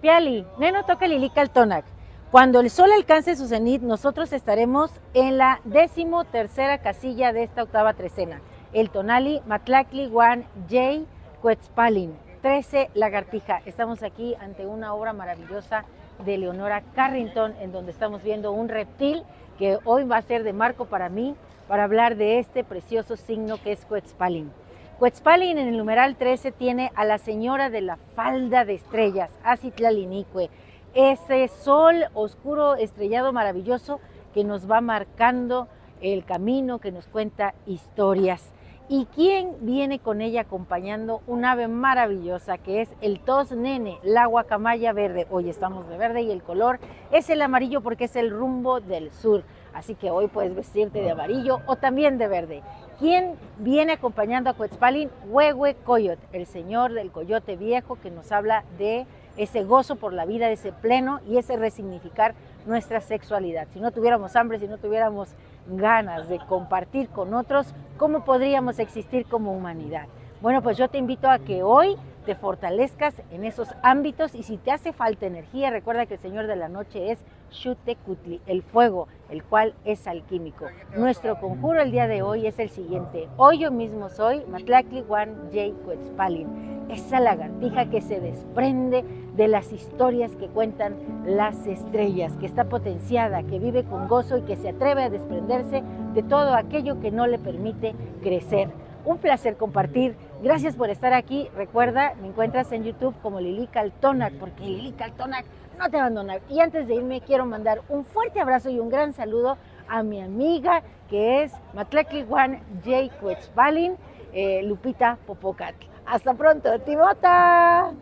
Piali, Neno toca Lilica Altonac. Cuando el sol alcance su cenit, nosotros estaremos en la 13ª casilla de esta octava trecena. El tonali Matlacli Juan J. Cuetzpalin, 13 lagartija. Estamos aquí ante una obra maravillosa de Leonora Carrington, en donde estamos viendo un reptil que hoy va a ser de marco para mí, para hablar de este precioso signo que es Cuetzpalin. Cuetzpalin en el numeral 13 tiene a la señora de la falda de estrellas, Azitlalinique, ese sol oscuro estrellado maravilloso que nos va marcando el camino, que nos cuenta historias. ¿Y quién viene con ella acompañando? Un ave maravillosa que es el tos nene, la guacamaya verde. Hoy estamos de verde y el color es el amarillo porque es el rumbo del sur. Así que hoy puedes vestirte de amarillo o también de verde. ¿Quién viene acompañando a Cuetzpalin? Huehue Coyot, el señor del coyote viejo que nos habla de ese gozo por la vida, de ese pleno y ese resignificar nuestra sexualidad. Si no tuviéramos hambre, si no tuviéramos ganas de compartir con otros, ¿cómo podríamos existir como humanidad? Bueno, pues yo te invito a que hoy te fortalezcas en esos ámbitos y si te hace falta energía, recuerda que el señor de la noche es Xutecutli, el fuego, el cual es alquímico. Nuestro conjuro el día de hoy es el siguiente: hoy yo mismo soy Matlacli Juan J. Cuetzpalin, esa lagartija que se desprende de las historias que cuentan las estrellas, que está potenciada, que vive con gozo y que se atreve a desprenderse de todo aquello que no le permite crecer. Un placer compartir. Gracias por estar aquí. Recuerda, me encuentras en YouTube como Lilica Altonac, porque Lilica Altonac no te abandona. Y antes de irme, quiero mandar un fuerte abrazo y un gran saludo a mi amiga, que es Matlacli Juan J. Cuetzpalin, Lupita Popocatl. Hasta pronto, Timota.